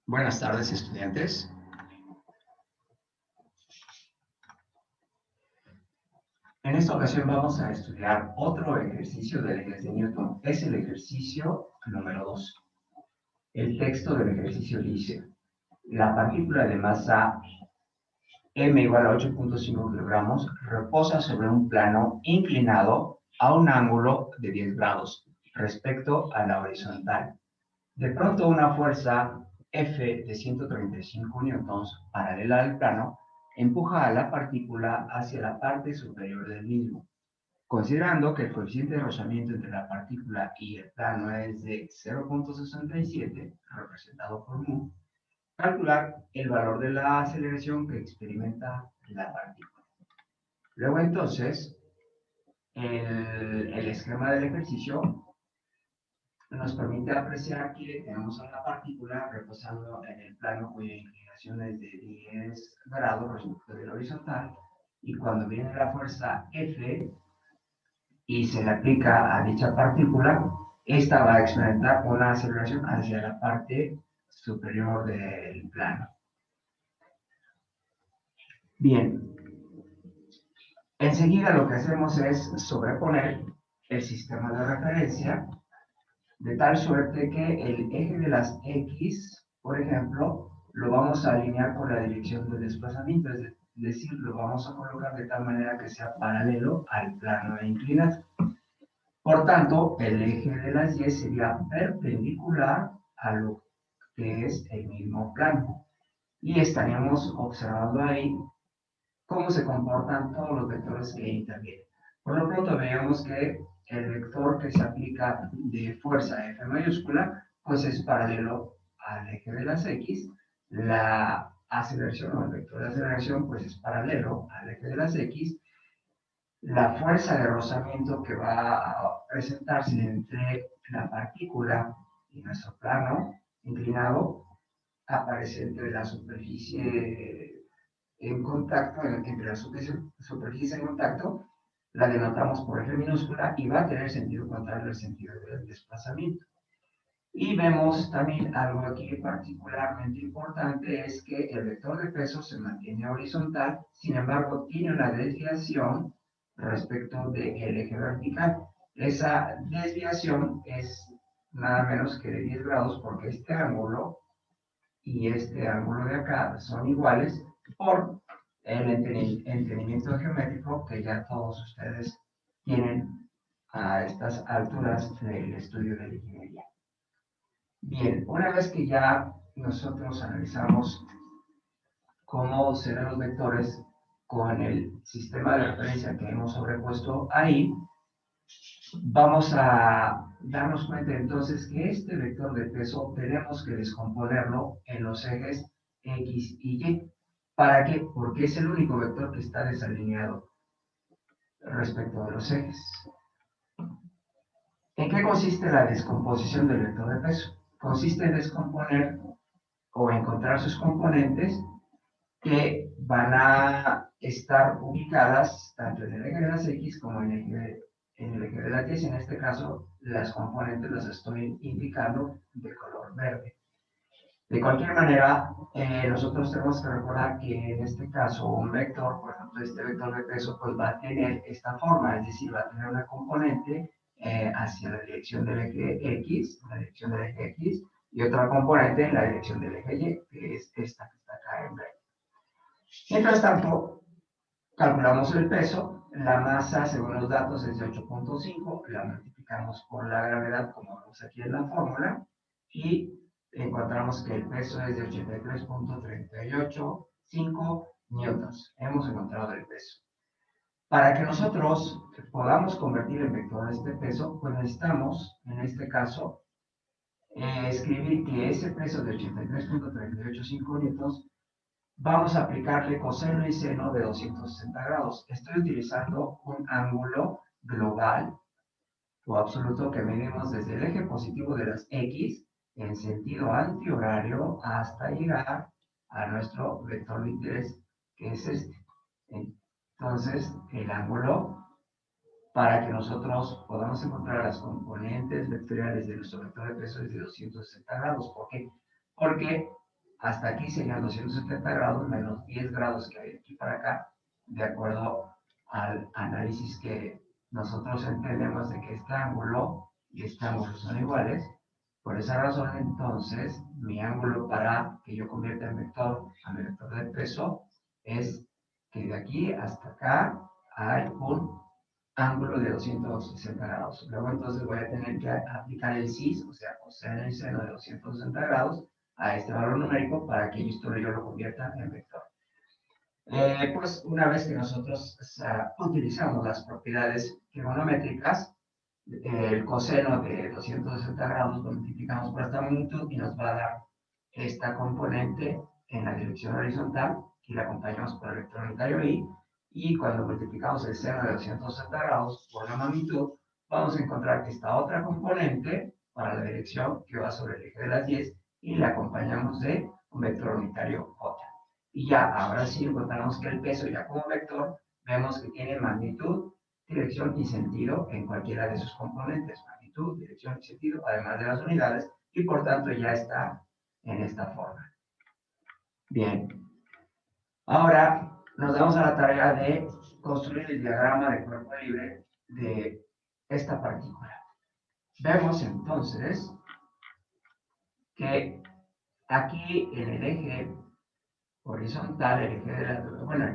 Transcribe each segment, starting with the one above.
Buenas tardes, estudiantes. En esta ocasión vamos a estudiar otro ejercicio de leyes de Newton. Es el ejercicio número 2. El texto del ejercicio dice: la partícula de masa m igual a 8.5 kilogramos reposa sobre un plano inclinado a un ángulo de 10 grados respecto a la horizontal. De pronto, una fuerza F de 135 newtons paralela al plano empuja a la partícula hacia la parte superior del mismo. Considerando que el coeficiente de rozamiento entre la partícula y el plano es de 0.67, representado por mu, calcular el valor de la aceleración que experimenta la partícula. Luego entonces, el esquema del ejercicio nos permite apreciar que tenemos a la partícula reposando en el plano cuya inclinación es de 10 grados respecto del horizontal, y cuando viene la fuerza F y se le aplica a dicha partícula, esta va a experimentar una aceleración hacia la parte superior del plano. Bien, enseguida lo que hacemos es sobreponer el sistema de referencia de tal suerte que el eje de las X, por ejemplo, lo vamos a alinear con la dirección de desplazamiento, es decir, lo vamos a colocar de tal manera que sea paralelo al plano de inclinación. Por tanto, el eje de las Y sería perpendicular a lo que es el mismo plano. Y estaríamos observando ahí cómo se comportan todos los vectores que intervienen. Por lo pronto veamos que el vector que se aplica de fuerza F mayúscula, pues es paralelo al eje de las X. La aceleración o el vector de aceleración, pues es paralelo al eje de las X. La fuerza de rozamiento que va a presentarse entre la partícula y nuestro plano inclinado aparece entre la superficie en contacto, entre la superficie en contacto, la denotamos por F minúscula y va a tener sentido contrario al sentido del desplazamiento. Y vemos también algo aquí particularmente importante, es que el vector de peso se mantiene horizontal, sin embargo tiene una desviación respecto del eje vertical. Esa desviación es nada menos que de 10 grados, porque este ángulo y este ángulo de acá son iguales por el entendimiento geométrico que ya todos ustedes tienen a estas alturas del estudio de la ingeniería. Bien, una vez que ya nosotros analizamos cómo serán los vectores con el sistema de referencia que hemos sobrepuesto ahí, vamos a darnos cuenta entonces que este vector de peso tenemos que descomponerlo en los ejes X y Y. ¿Para qué? Porque es el único vector que está desalineado respecto de los ejes. ¿En qué consiste la descomposición del vector de peso? Consiste en descomponer o encontrar sus componentes que van a estar ubicadas tanto en el eje de las X como en el eje de las Y. En este caso, las componentes las estoy indicando de color verde. De cualquier manera, nosotros tenemos que recordar que en este caso un vector, por ejemplo, este vector de peso, pues va a tener esta forma, es decir, va a tener una componente hacia la dirección del eje X, la dirección del eje X, y otra componente en la dirección del eje Y, que es esta que está acá en verde. Mientras tanto, calculamos el peso, la masa según los datos es de 8.5, la multiplicamos por la gravedad como vemos aquí en la fórmula, y encontramos que el peso es de 83.385 newtons. Hemos encontrado el peso. Para que nosotros podamos convertir en vector este peso, pues necesitamos, en este caso, escribir que ese peso de 83.385 newtons vamos a aplicarle coseno y seno de 260 grados. Estoy utilizando un ángulo global o absoluto que medimos desde el eje positivo de las X en sentido antihorario hasta llegar a nuestro vector de interés, que es este. Entonces, el ángulo, para que nosotros podamos encontrar las componentes vectoriales de nuestro vector de peso, es de 260 grados. ¿Por qué? Porque hasta aquí serían 270 grados menos 10 grados que hay de aquí para acá, de acuerdo al análisis que nosotros entendemos de que este ángulo y este ángulo son iguales. Por esa razón, entonces, mi ángulo para que yo convierta el vector a mi vector de peso es que de aquí hasta acá hay un ángulo de 260 grados. Luego, entonces, voy a tener que aplicar el cis, o sea, coseno y seno de 260 grados a este valor numérico para que esto yo lo convierta en vector. Pues una vez que nosotros utilizamos las propiedades trigonométricas, el coseno de 260 grados lo multiplicamos por esta magnitud y nos va a dar esta componente en la dirección horizontal y la acompañamos por el vector unitario y, cuando multiplicamos el seno de 260 grados por la magnitud, vamos a encontrar que esta otra componente para la dirección que va sobre el eje de las 10 y la acompañamos de un vector unitario J. Y ya, ahora sí encontramos que el peso ya como vector, vemos que tiene magnitud, dirección y sentido en cualquiera de sus componentes, magnitud, dirección y sentido, además de las unidades, y por tanto ya está en esta forma. Bien, ahora nos damos a la tarea de construir el diagrama de cuerpo libre de esta partícula. Vemos entonces que aquí en el eje horizontal, el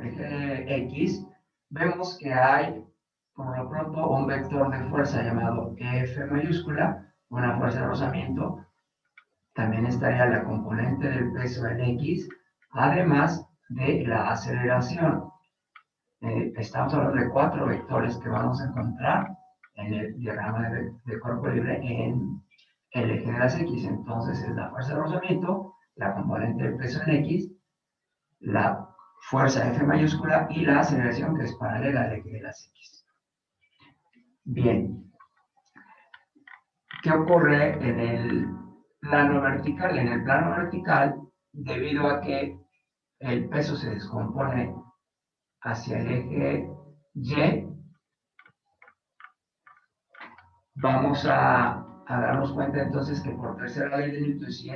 eje X, vemos que hay por lo pronto un vector de fuerza llamado F mayúscula, una fuerza de rozamiento. También estaría la componente del peso en X, además de la aceleración. Estamos hablando de 4 vectores que vamos a encontrar en el diagrama de cuerpo libre en el eje de las X. Entonces es la fuerza de rozamiento, la componente del peso en X, la fuerza F mayúscula y la aceleración que es paralela al eje de las X. Bien, ¿qué ocurre en el plano vertical? En el plano vertical, debido a que el peso se descompone hacia el eje Y, vamos a darnos cuenta entonces que por tercera ley de Newton, si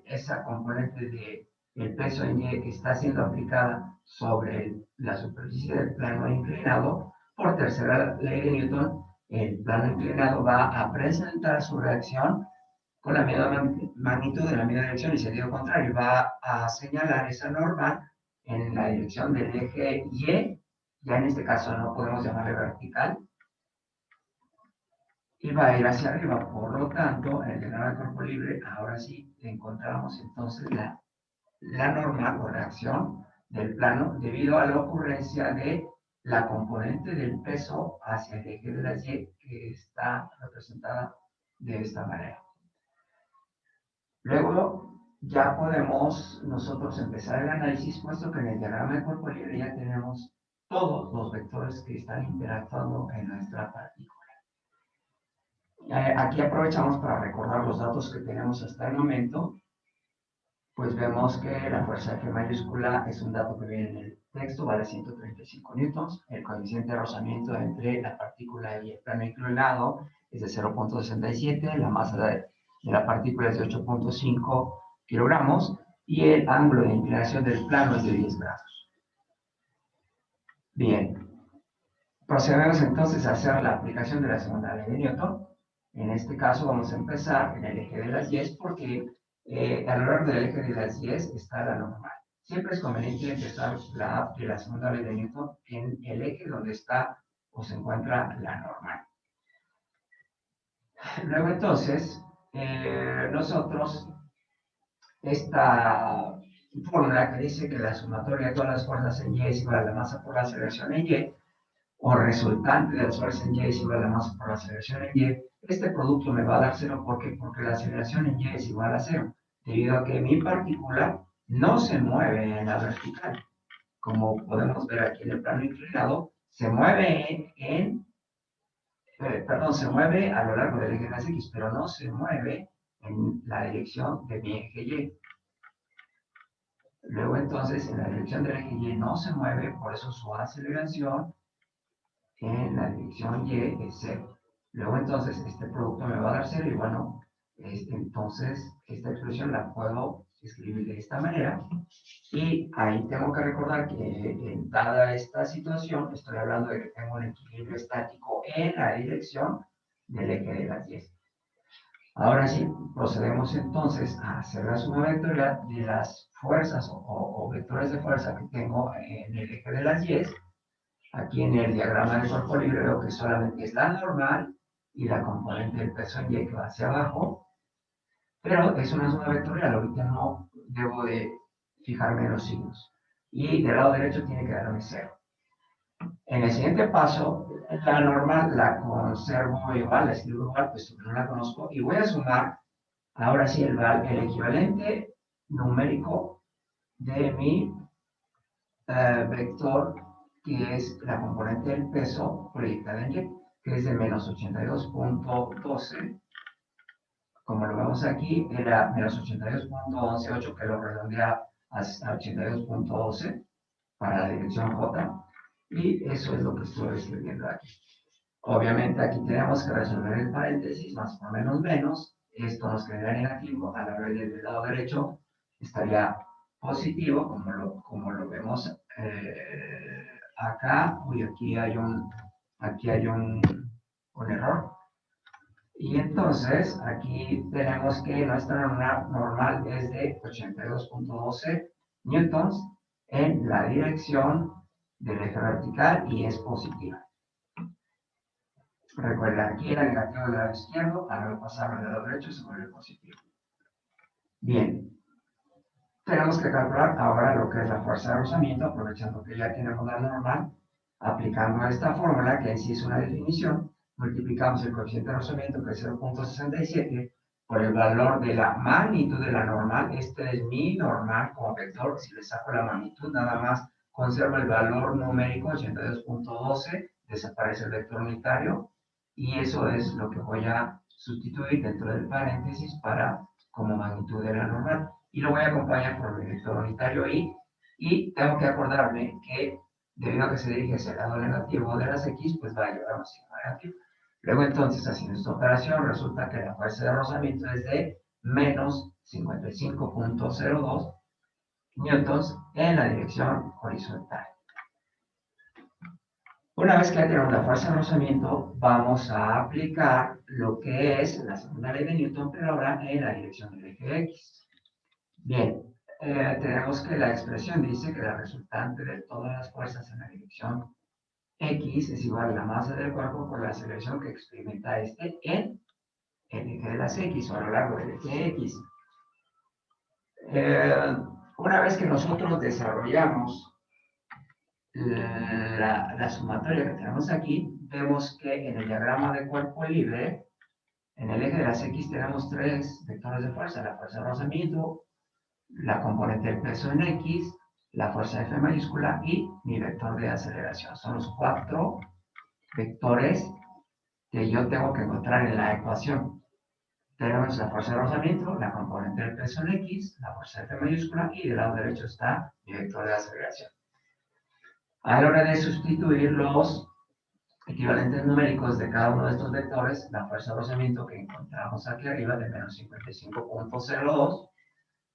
esa componente del peso en Y está siendo aplicada sobre la superficie del plano inclinado, por tercera ley de Newton, el plano inclinado va a presentar su reacción con la misma magnitud de la misma dirección y sentido contrario. Va a señalar esa norma en la dirección del eje Y, ya en este caso no podemos llamarle vertical, y va a ir hacia arriba. Por lo tanto, en el diagrama de cuerpo libre, ahora sí encontramos entonces la norma o reacción del plano debido a la ocurrencia de la componente del peso hacia el eje de la Y que está representada de esta manera. Luego ya podemos nosotros empezar el análisis, puesto que en el diagrama de cuerpo libre ya tenemos todos los vectores que están interactuando en nuestra partícula. Aquí aprovechamos para recordar los datos que tenemos hasta el momento. Pues vemos que la fuerza F mayúscula es un dato que viene en el texto, vale 135 newtons. El coeficiente de rozamiento entre la partícula y el plano inclinado es de 0.67, la masa de la partícula es de 8.5 kilogramos y el ángulo de inclinación del plano es de 10 grados. Bien, procedemos entonces a hacer la aplicación de la segunda ley de Newton. En este caso vamos a empezar en el eje de las 10 porque a lo largo del eje de las 10 está la normal. Siempre es conveniente empezar la segunda ley de Newton en el eje donde está o se encuentra la normal. Luego entonces, nosotros, esta fórmula que dice que la sumatoria de todas las fuerzas en Y es igual a la masa por la aceleración en Y, o resultante de las fuerzas en Y es igual a la masa por la aceleración en Y, este producto me va a dar 0. ¿Por qué? Porque la aceleración en Y es igual a 0, debido a que mi partícula no se mueve en la vertical. Como podemos ver aquí en el plano inclinado, se mueve se mueve a lo largo del eje de las X, pero no se mueve en la dirección de mi eje Y. Luego entonces, en la dirección del eje Y no se mueve, por eso su aceleración en la dirección Y es 0. Luego entonces este producto me va a dar 0 y bueno, entonces esta expresión la puedo escribir de esta manera. Y ahí tengo que recordar que en dada esta situación, estoy hablando de que tengo un equilibrio estático en la dirección del eje de las 10. Ahora sí, procedemos entonces a hacer la suma vectorial de las fuerzas o vectores de fuerza que tengo en el eje de las 10. Aquí en el diagrama de cuerpo libre veo que solamente es la normal y la componente del peso en Y que va hacia abajo, pero es una suma vectorial, ahorita no debo de fijarme en los signos. Y del lado derecho tiene que darme 0. En el siguiente paso, la normal la conservo igual, la escribo igual, puesto que no la conozco, y voy a sumar, ahora sí, el equivalente numérico de mi vector, que es la componente del peso proyectada en Y, que es de menos 82.12. Como lo vemos aquí, era menos 82.118, que lo redondea a 82.12 para la dirección J. Y eso es lo que estoy escribiendo aquí. Obviamente aquí tenemos que resolver el paréntesis, más por menos menos. Esto nos quedaría negativo. A la hora del lado derecho estaría positivo, como lo vemos acá. Uy, aquí hay un error. Y entonces aquí tenemos que nuestra normal es de 82.12 newtons en la dirección del eje vertical y es positiva. Recuerda, aquí era negativo del lado izquierdo, al pasar al lado derecho se vuelve positivo. Bien, tenemos que calcular ahora lo que es la fuerza de rozamiento, aprovechando que ya tenemos la normal, aplicando esta fórmula, que en sí es una definición, multiplicamos el coeficiente de rozamiento, que es 0.67, por el valor de la magnitud de la normal. Este es mi normal como vector. Si le saco la magnitud, nada más conservo el valor numérico, 82.12, desaparece el vector unitario, y eso es lo que voy a sustituir dentro del paréntesis para como magnitud de la normal. Y lo voy a acompañar por el vector unitario y tengo que acordarme que debido a que se dirige hacia el lado negativo de las X, pues va a llevar un signo negativo. Luego entonces, haciendo esta operación, resulta que la fuerza de rozamiento es de menos 55.02 newtons en la dirección horizontal. Una vez que ya tenemos la fuerza de rozamiento, vamos a aplicar lo que es la segunda ley de Newton, pero ahora en la dirección del eje X. Bien, tenemos que la expresión dice que la resultante de todas las fuerzas en la dirección X es igual a la masa del cuerpo por la aceleración que experimenta este en el eje de las X o a lo largo del eje X. Una vez que nosotros desarrollamos la sumatoria que tenemos aquí, vemos que en el diagrama de cuerpo libre, en el eje de las X tenemos tres vectores de fuerza: la fuerza de rozamiento, la componente del peso en X, la fuerza F mayúscula y mi vector de aceleración. Son los cuatro vectores que yo tengo que encontrar en la ecuación. Tenemos la fuerza de rozamiento, la componente del peso en X, la fuerza F mayúscula y del lado derecho está mi vector de aceleración. A la hora de sustituir los equivalentes numéricos de cada uno de estos vectores, la fuerza de rozamiento que encontramos aquí arriba de menos 55.02,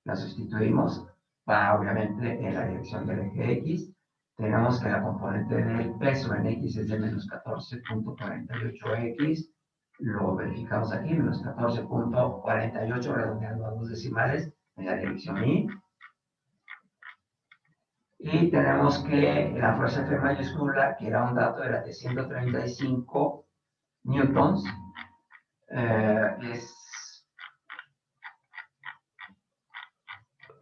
la sustituimos para, obviamente, en la dirección del eje X. Tenemos que la componente del peso en X es de menos 14.48x, lo verificamos aquí, menos 14.48, redondeando a dos decimales en la dirección Y. Y tenemos que la fuerza F mayúscula, que era un dato, era de 135 newtons,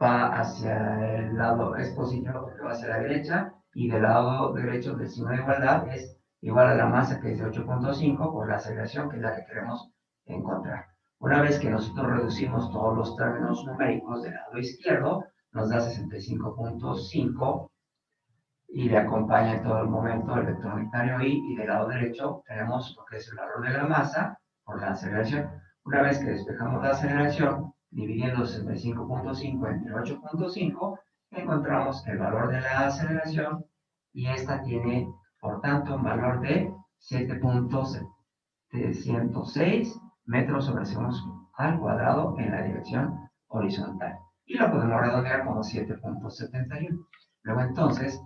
va hacia el lado, es positivo porque va hacia la derecha, y del lado derecho del signo de igualdad es igual a la masa, que es de 8.5, por la aceleración, que es la que queremos encontrar. Una vez que nosotros reducimos todos los términos numéricos del lado izquierdo, nos da 65.5, y le acompaña en todo el momento el vector unitario y del lado derecho tenemos lo que es el valor de la masa por la aceleración. Una vez que despejamos la aceleración, dividiendo 65.5 entre 8.5, encontramos el valor de la aceleración, y esta tiene, por tanto, un valor de 7.706 metros sobre segundo al cuadrado en la dirección horizontal. y lo podemos redondear como 7.71. Luego entonces,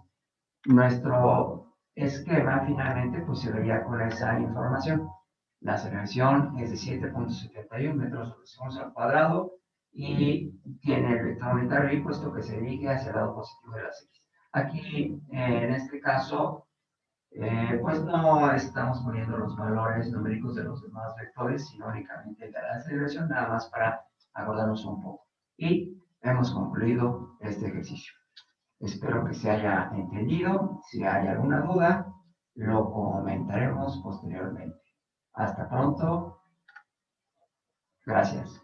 nuestro esquema finalmente pues se vería con esa información. La aceleración es de 7.71 metros sobre segundo al cuadrado y tiene el vector unitario y puesto que se dirige hacia el lado positivo de las x. Aquí, en este caso, pues no estamos poniendo los valores numéricos de los demás vectores, sino únicamente de la aceleración, nada más para acordarnos un poco. Y hemos concluido este ejercicio. Espero que se haya entendido. Si hay alguna duda, lo comentaremos posteriormente. Hasta pronto. Gracias.